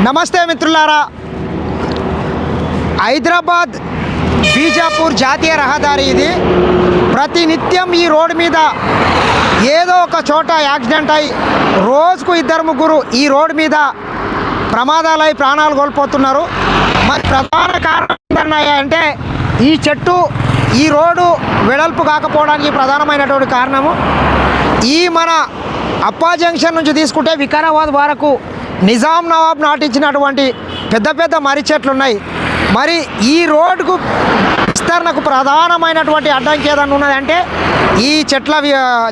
నమస్తే మిత్రులారా, హైదరాబాద్ బీజాపూర్ జాతీయ రహదారి ఇది. ప్రతినిత్యం ఈ రోడ్డు మీద ఏదో ఒక చోట యాక్సిడెంట్ అయి రోజుకు ఇద్దరు ముగ్గురు ఈ రోడ్డు మీద ప్రమాదాలై ప్రాణాలు కోల్పోతున్నారు. మరి ప్రధాన కారణం ఏంటంటే ఈ చెట్టు, ఈ రోడ్డు వెడల్పు కాకపోవడానికి ప్రధానమైనటువంటి కారణము. ఈ మన అప్పా జంక్షన్ నుంచి తీసుకుంటే వికారాబాద్ వరకు నిజాం నవాబ్ నాటించినటువంటి పెద్ద పెద్ద మర్రి చెట్లు ఉన్నాయి. మరి ఈ రోడ్డుకు విస్తరణకు ప్రధానమైనటువంటి అడ్డంకి ఏదన్నా ఉన్నదంటే ఈ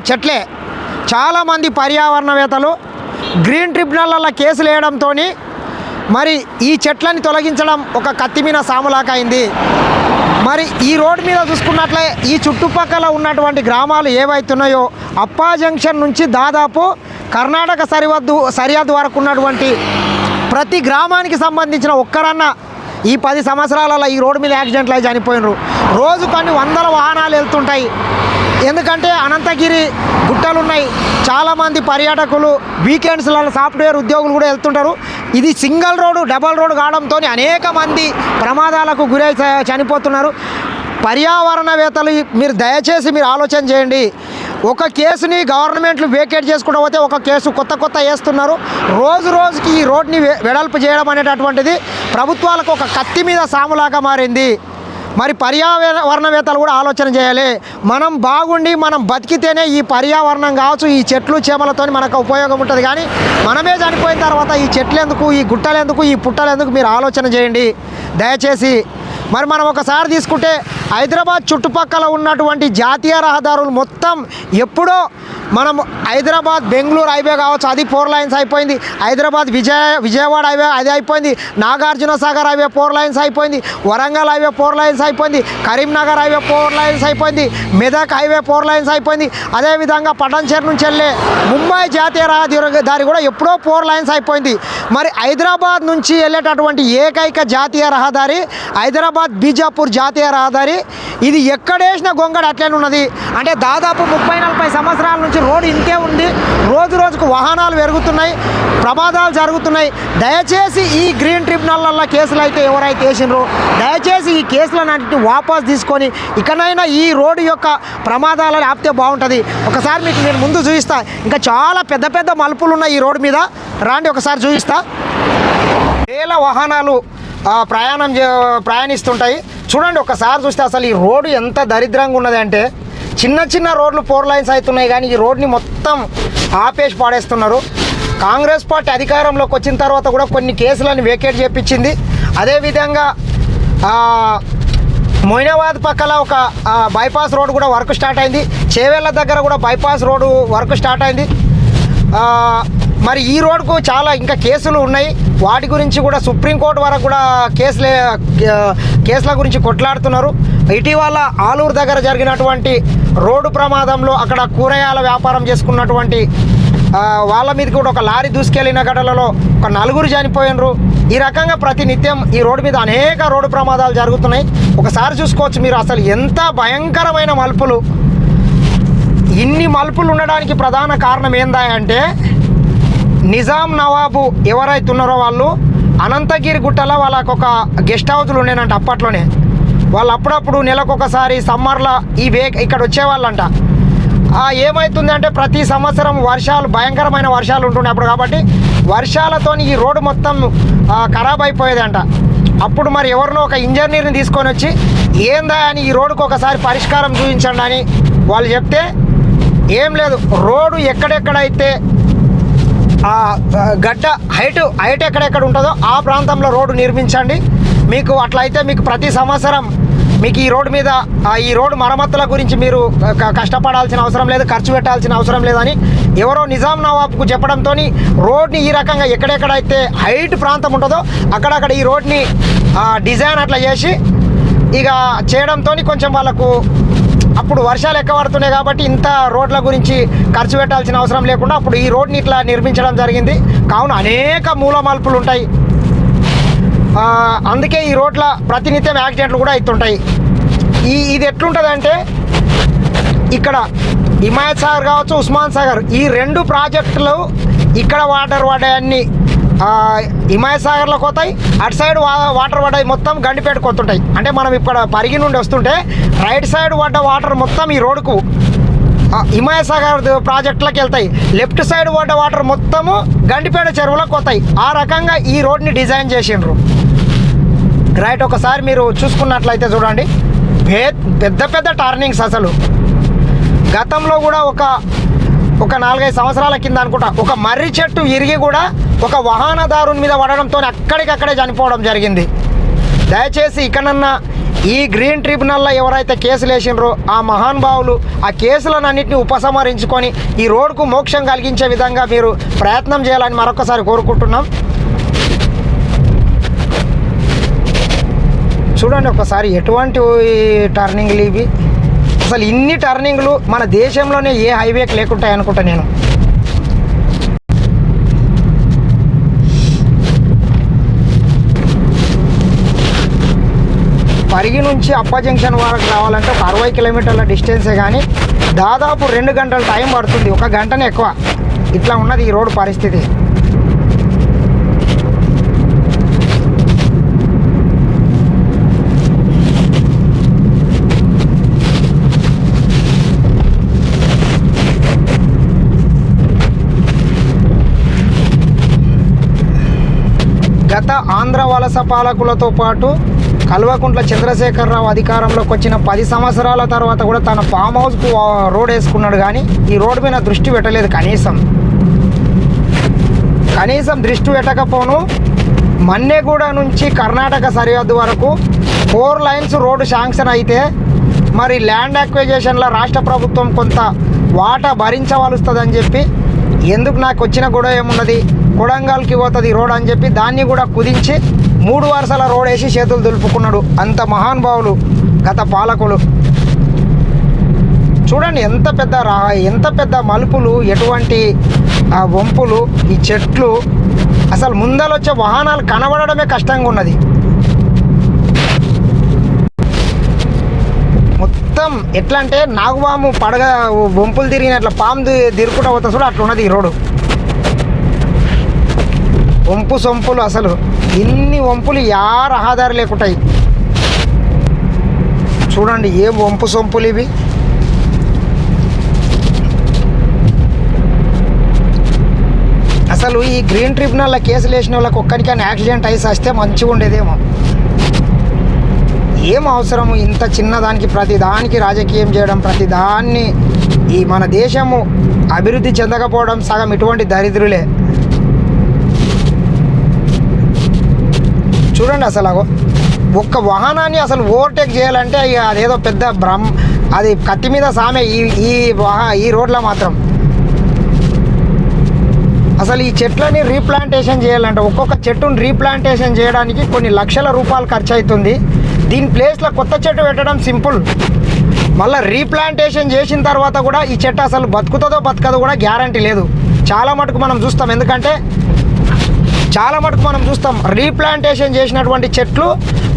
చెట్లే. చాలామంది పర్యావరణవేత్తలు గ్రీన్ ట్రిబ్యునల్ల కేసులు వేయడంతో మరి ఈ చెట్లని తొలగించడం ఒక కత్తిమీన సాములాకైంది. మరి ఈ రోడ్డు మీద చూసుకున్నట్లే ఈ చుట్టుపక్కల ఉన్నటువంటి గ్రామాలు ఏవైతున్నాయో అప్పా జంక్షన్ నుంచి దాదాపు కర్ణాటక సరిహద్దు వరకు ఉన్నటువంటి ప్రతి గ్రామానికి సంబంధించిన ఒక్కరన్నా ఈ 10 సంవత్సరాలలో ఈ రోడ్డు మీద యాక్సిడెంట్లు అయి చనిపోయినరు. రోజు కొన్ని వందల వాహనాలు వెళ్తుంటాయి. ఎందుకంటే అనంతగిరి గుట్టలున్నాయి, చాలామంది పర్యాటకులు వీకెండ్స్లలో సాఫ్ట్వేర్ ఉద్యోగులు కూడా వెళ్తుంటారు. ఇది సింగిల్ రోడ్డు, డబల్ రోడ్డు కావడంతో అనేక మంది ప్రమాదాలకు గురై చనిపోతున్నారు. పర్యావరణవేత్తలు దయచేసి మీరు ఆలోచన చేయండి. ఒక కేసుని గవర్నమెంట్లు వేకేట్ చేసుకుంటూ పోతే ఒక కేసు కొత్త వేస్తున్నారు. రోజుకి ఈ రోడ్ని వెడల్పు చేయడం అనేటటువంటిది ప్రభుత్వాలకు ఒక కత్తి మీద సాములాగా మారింది. మరి పర్యావరణవేత్తలు కూడా ఆలోచన చేయాలి. మనం బాగుండి మనం బతికితేనే ఈ పర్యావరణం కావచ్చు, ఈ చెట్లు చేమలతో మనకు ఉపయోగం ఉంటుంది. కానీ మనమే చనిపోయిన తర్వాత ఈ చెట్లు ఎందుకు, ఈ గుట్టలు ఎందుకు, ఈ పుట్టలు ఎందుకు, మీరు ఆలోచన చేయండి దయచేసి. మరి మనం ఒకసారి తీసుకుంటే హైదరాబాద్ చుట్టుపక్కల ఉన్నటువంటి జాతీయ రహదారులు మొత్తం ఎప్పుడో మనం హైదరాబాద్ బెంగళూరు హైవే కావచ్చు, అది 4 లైన్స్ అయిపోయింది. హైదరాబాద్ విజయవాడ హైవే అది అయిపోయింది. నాగార్జున సాగర్ హైవే 4 లైన్స్ అయిపోయింది. వరంగల్ హైవే 4 లైన్స్ అయిపోయింది. కరీంనగర్ హైవే 4 లైన్స్ అయిపోయింది. మెదక్ హైవే 4 లైన్స్ అయిపోయింది. అదేవిధంగా పటాన్చెరు నుంచి వెళ్ళే ముంబై జాతీయ రహదారి కూడా ఎప్పుడో 4 లైన్స్ అయిపోయింది. మరి హైదరాబాద్ నుంచి వెళ్ళేటటువంటి ఏకైక జాతీయ రహదారి హైదరాబాద్ బీజాపూర్ జాతీయ రహదారి. ఇది ఎక్కడేసిన గొంగడ అట్లనే ఉన్నది. అంటే దాదాపు 30-40 సంవత్సరాల నుంచి రోడ్డు ఇంతే ఉంది. రోజుకు వాహనాలు పెరుగుతున్నాయి, ప్రమాదాలు జరుగుతున్నాయి. దయచేసి ఈ గ్రీన్ ట్రిబ్యునల్ల కేసులు అయితే ఎవరైతే వేసినారో దయచేసి ఈ కేసులన్నింటినీ వాపస్ తీసుకొని ఇకనైనా ఈ రోడ్డు యొక్క ప్రమాదాలను ఆపితే బాగుంటుంది. ఒకసారి మీకు నేను ముందు చూపిస్తా. ఇంకా చాలా పెద్ద మలుపులు ఉన్నాయి ఈ రోడ్డు మీద. రాండి ఒకసారి చూపిస్తా. వేల వాహనాలు ప్రయాణిస్తుంటాయి. చూడండి ఒకసారి చూస్తే అసలు ఈ రోడ్డు ఎంత దరిద్రంగా ఉన్నది అంటే చిన్న రోడ్లు 4 లైన్స్ అవుతున్నాయి, కానీ ఈ రోడ్ని మొత్తం ఆపేసి పాడేస్తున్నారు. కాంగ్రెస్ పార్టీ అధికారంలోకి వచ్చిన తర్వాత కూడా కొన్ని కేసులను వేకేట్ చేయించింది. అదేవిధంగా మొయినాబాద్ పక్కల ఒక బైపాస్ రోడ్డు కూడా వర్క్ స్టార్ట్ అయింది. చేవేళ్ళ దగ్గర కూడా బైపాస్ రోడ్డు వర్క్ స్టార్ట్ అయింది. మరి ఈ రోడ్డుకు చాలా ఇంకా కేసులు ఉన్నాయి. వాటి గురించి కూడా సుప్రీంకోర్టు వరకు కూడా కేసుల గురించి కొట్లాడుతున్నారు. ఇటీవల ఆలూరు దగ్గర జరిగినటువంటి రోడ్డు ప్రమాదంలో అక్కడ కూరగాయల వ్యాపారం చేసుకున్నటువంటి వాళ్ళ మీద కూడా ఒక లారీ దూసుకెళ్ళిన ఘటనలో ఒక 4 చనిపోయినరు. ఈ రకంగా ప్రతినిత్యం ఈ రోడ్డు మీద అనేక రోడ్డు ప్రమాదాలు జరుగుతున్నాయి. ఒకసారి చూసుకోవచ్చు మీరు అసలు ఎంత భయంకరమైన మలుపులు. ఇన్ని మలుపులు ఉండడానికి ప్రధాన కారణం ఏందా అంటే నిజాం నవాబు ఎవరైతే ఉన్నారో వాళ్ళు అనంతగిరి గుట్టలో వాళ్ళకు ఒక గెస్ట్ హౌస్లు ఉండేనంట. అప్పట్లోనే వాళ్ళు అప్పుడప్పుడు నెలకొకసారి సమ్మర్లో ఇక్కడ వచ్చేవాళ్ళంట. ఏమవుతుందంటే ప్రతి సంవత్సరం భయంకరమైన వర్షాలు ఉంటుండే అప్పుడు. కాబట్టి వర్షాలతో ఈ రోడ్డు మొత్తం ఖరాబ్ అయిపోయేదంట. అప్పుడు మరి ఎవరినో ఒక ఇంజనీర్ని తీసుకొని వచ్చి ఏందా అని ఈ రోడ్డుకు ఒకసారి పరిష్కారం చూపించండి అని వాళ్ళు చెప్తే ఏం లేదు, రోడ్డు ఎక్కడెక్కడైతే గడ్డ హైట్ ఎక్కడెక్కడ ఉంటుందో ఆ ప్రాంతంలో రోడ్డు నిర్మించండి. మీకు అట్లయితే మీకు ప్రతి సంవత్సరం మీకు ఈ రోడ్డు మీద ఈ రోడ్డు మరమ్మతుల గురించి మీరు కష్టపడాల్సిన అవసరం లేదు, ఖర్చు పెట్టాల్సిన అవసరం లేదని ఎవరో నిజాం నవాబ్కు చెప్పడంతో రోడ్ని ఈ రకంగా ఎక్కడెక్కడైతే హైట్ ప్రాంతం ఉంటుందో అక్కడక్కడ ఈ రోడ్ని డిజైన్ అట్లా చేసి ఇక చేయడంతో కొంచెం వాళ్ళకు అప్పుడు వర్షాలు ఎక్కువ పడుతున్నాయి కాబట్టి ఇంత రోడ్ల గురించి ఖర్చు పెట్టాల్సిన అవసరం లేకుండా అప్పుడు ఈ రోడ్ని ఇట్లా నిర్మించడం జరిగింది. కావున అనేక మూల మలుపులు ఉంటాయి. అందుకే ఈ రోడ్ల ప్రతినిత్యం యాక్సిడెంట్లు కూడా అవుతుంటాయి. ఇది ఎట్లుంటుందంటే ఇక్కడ హిమాయత్ సాగర్ కావచ్చు, ఉస్మాన్ సాగర్, ఈ 2 ప్రాజెక్టులు ఇక్కడ వాటర్ పడ్డాయన్ని హిమాయత్ సాగర్లోకి పోతాయి, అటు సైడ్ వాటర్ పడ్డాయి మొత్తం గండిపేటకు వస్తుంటాయి. అంటే మనం ఇక్కడ పరిగి నుండి వస్తుంటే రైట్ సైడ్ పడ్డ వాటర్ మొత్తం ఈ రోడ్డుకు హిమాయత్ సాగర్ ప్రాజెక్టులకు వెళ్తాయి, లెఫ్ట్ సైడ్ పడ్డ వాటర్ మొత్తము గండిపేట చెరువులకు పోతాయి. ఆ రకంగా ఈ రోడ్ని డిజైన్ చేసిండ్రు. రైట్, ఒకసారి మీరు చూసుకున్నట్లయితే చూడండి, పెద్ద పెద్ద టర్నింగ్స్. అసలు గతంలో కూడా ఒక 4-5 సంవత్సరాల కింద అనుకుంటా ఒక మర్రి చెట్టు ఇరిగి కూడా ఒక వాహనదారుని మీద పడడంతో అక్కడికక్కడే చనిపోవడం జరిగింది. దయచేసి ఇకనన్నా ఈ గ్రీన్ ట్రిబ్యునల్లో ఎవరైతే కేసులు వేసినారో ఆ మహానుభావులు ఆ కేసులన్నింటినీ ఉపసంహరించుకొని ఈ రోడ్డుకు మోక్షం కలిగించే విధంగా మీరు ప్రయత్నం చేయాలని మరొకసారి కోరుకుంటున్నాం. చూడండి ఒకసారి ఎటువంటి టర్నింగ్లు ఇవి. అసలు ఇన్ని టర్నింగ్లు మన దేశంలోనే ఏ హైవేకి లేకుంటాయి అనుకుంటా నేను. పరిగి నుంచి అప్ప జంక్షన్ వరకు రావాలంటే ఒక 60 కిలోమీటర్ల డిస్టెన్సే, కానీ దాదాపు 2 గంటల టైం పడుతుంది, 1 గంటనే ఎక్కువ. ఇట్లా ఉన్నది ఈ రోడ్డు పరిస్థితి. గత ఆంధ్ర వలస పాలకులతో పాటు కల్వకుంట్ల చంద్రశేఖరరావు అధికారంలోకి వచ్చిన 10 సంవత్సరాల తర్వాత కూడా తన ఫామ్ హౌస్కు రోడ్ వేసుకున్నాడు, కానీ ఈ రోడ్డు మీద దృష్టి పెట్టలేదు. కనీసం దృష్టి పెట్టకపోను మన్నెగూడ నుంచి కర్ణాటక సరిహద్దు వరకు 4 లైన్స్ రోడ్డు శాంక్షన్ అయితే మరి ల్యాండ్ అక్విజిషన్లో రాష్ట్ర ప్రభుత్వం కొంత వాటా భరించవలస్తుందని చెప్పి, ఎందుకు నాకు వచ్చిన గొడవ ఏమున్నది, కొడంగల్కి పోతుంది రోడ్ అని చెప్పి దాన్ని కూడా కుదించి 3 వరుసల రోడ్ వేసి చేతులు దులుపుకున్నాడు. అంత మహానుభావులు గత పాలకులు. చూడండి ఎంత పెద్ద మలుపులు, ఎటువంటి వంపులు, ఈ చెట్లు. అసలు ముందలొచ్చే వాహనాలు కనబడడమే కష్టంగా ఉన్నది. మొత్తం ఎట్లా అంటే నాగుపాము పడగ వంపులు తిరిగినట్ల పాము తిరుగుకుంటూ పోతా చూడ అట్లా ఉన్నది ఈ రోడ్డు. వంపు సొంపులు, అసలు ఇన్ని వంపులు యా రహదారి లేకుంటాయి. చూడండి ఏం వంపు సొంపులు ఇవి. అసలు ఈ గ్రీన్ ట్రిబ్యునల్లో కేసులు వేసిన వాళ్ళకి ఒక్కరికైనా యాక్సిడెంట్ అయి వస్తే మంచిగా ఉండేదేమో. ఏం అవసరము ఇంత చిన్నదానికి ప్రతి దానికి రాజకీయం చేయడం, ప్రతి దాన్ని ఈ మన దేశము అభివృద్ధి చెందకపోవడం సగం ఇటువంటి దరిద్రులే. చూడండి అసలు ఒక్క వాహనాన్ని అసలు ఓవర్టేక్ చేయాలంటే ఇక అదేదో పెద్ద అది కత్తి మీద సామే ఈ రోడ్లో మాత్రం. అసలు ఈ చెట్లని రీప్లాంటేషన్ చేయాలంటే ఒక్కొక్క చెట్టును రీప్లాంటేషన్ చేయడానికి కొన్ని లక్షల రూపాయలు ఖర్చు అవుతుంది. దీని ప్లేస్లో కొత్త చెట్టు పెట్టడం సింపుల్. మళ్ళీ రీప్లాంటేషన్ చేసిన తర్వాత కూడా ఈ చెట్టు అసలు బతుకుతుందో బతకదో కూడా గ్యారంటీ లేదు. చాలా మటుకు మనం చూస్తాం రీప్లాంటేషన్ చేసినటువంటి చెట్లు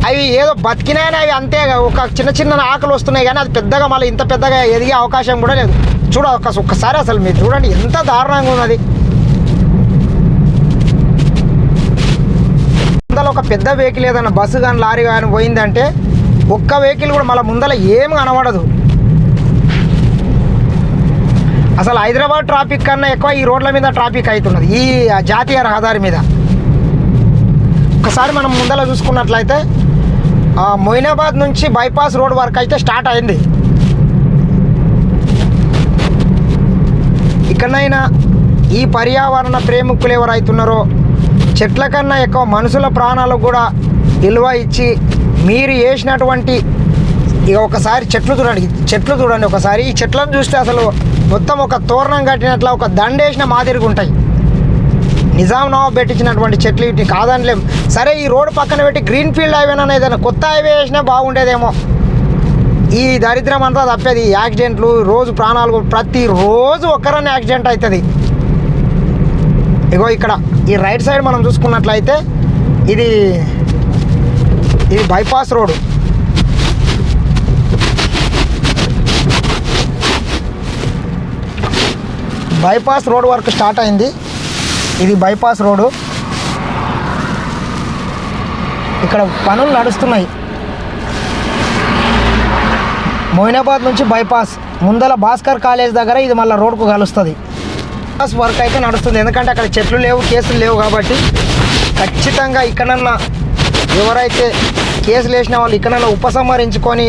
అవి ఏదో బతికినాయని అవి అంతే ఒక చిన్న ఆకులు వస్తున్నాయి, కానీ అది పెద్దగా మళ్ళీ ఇంత పెద్దగా ఎదిగే అవకాశం కూడా లేదు. ఒక్కసారి అసలు మీరు చూడండి ఎంత దారుణంగా ఉన్నది. ముందర ఒక పెద్ద వెహికల్ ఏదైనా బస్సు కానీ లారీ కానీ పోయిందంటే ఒక్క వెహికల్ కూడా మళ్ళీ ముందర ఏం కనబడదు. అసలు హైదరాబాద్ ట్రాఫిక్ కన్నా ఎక్కువ ఈ రోడ్ల మీద ట్రాఫిక్ అవుతున్నది, ఈ జాతీయ రహదారి మీద. ఒకసారి మనం ముందర చూసుకున్నట్లయితే మొయినాబాద్ నుంచి బైపాస్ రోడ్ వరకు అయితే స్టార్ట్ అయింది. ఇక్కడైనా ఈ పర్యావరణ ప్రేమికులు ఎవరైతున్నారో చెట్ల కన్నా ఎక్కువ మనుషుల ప్రాణాలకు కూడా విలువ ఇచ్చి మీరు వేసినటువంటి ఇక ఒకసారి చెట్లు చూడండి ఒకసారి. ఈ చెట్లను చూస్తే అసలు మొత్తం ఒక తోరణం కట్టినట్ల ఒక దండేసిన మాదిరిగా ఉంటాయి. నిజాం నవాబ్ పెట్టించినటువంటి చెట్లు వీటిని కాదనలేం. సరే ఈ రోడ్డు పక్కన పెట్టి గ్రీన్ ఫీల్డ్ హైవేనా ఏదైనా కొత్త హైవే వేసినా బాగుండేదేమో. ఈ దరిద్రం అంతా తప్పేది. యాక్సిడెంట్లు రోజు ప్రాణాలు, ప్రతిరోజు ఒక్కరన్నా యాక్సిడెంట్ అవుతుంది. ఇగో ఇక్కడ ఈ రైట్ సైడ్ మనం చూసుకున్నట్లయితే ఇది బైపాస్ రోడ్డు. బైపాస్ రోడ్ వరకు స్టార్ట్ అయింది. ఇది బైపాస్ రోడ్డు. ఇక్కడ పనులు నడుస్తున్నాయి. మొయినాబాద్ నుంచి బైపాస్ ముందల భాస్కర్ కాలేజ్ దగ్గర ఇది మళ్ళీ రోడ్కు కలుస్తుంది. బైపాస్ వర్క్ అయితే నడుస్తుంది, ఎందుకంటే అక్కడ చెట్లు లేవు, కేసులు లేవు కాబట్టి ఖచ్చితంగా ఇక్కడన్నా ఎవరైతే కేసులు వేసిన వాళ్ళు ఇక్కడన్నా ఉపసంహరించుకొని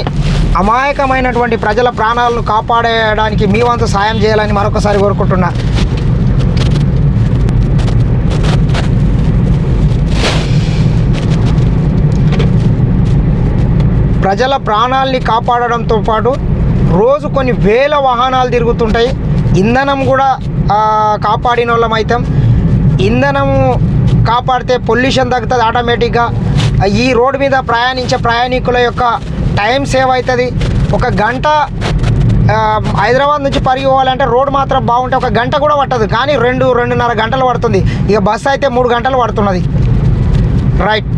అమాయకమైనటువంటి ప్రజల ప్రాణాలను కాపాడేయడానికి మీ వంతు సాయం చేయాలని మరొకసారి కోరుకుంటున్నా. ప్రజల ప్రాణాలని కాపాడడంతో పాటు రోజు కొన్ని వేల వాహనాలు తిరుగుతుంటాయి. ఇంధనం కూడా కాపాడిన వాళ్ళం అవుతాం. ఇంధనం కాపాడితే పొల్యూషన్ తగ్గుతుంది ఆటోమేటిక్గా. ఈ రోడ్డు మీద ప్రయాణించే ప్రయాణికుల యొక్క టైం సేవ్ అవుతుంది. ఒక గంట హైదరాబాద్ నుంచి పరిగి పోవాలంటే రోడ్ మాత్రం బాగుంటే ఒక గంట కూడా పట్టదు, కానీ 2-2.5 గంటలు పడుతుంది. ఇక బస్సు అయితే 3 గంటలు పడుతున్నది. రైట్.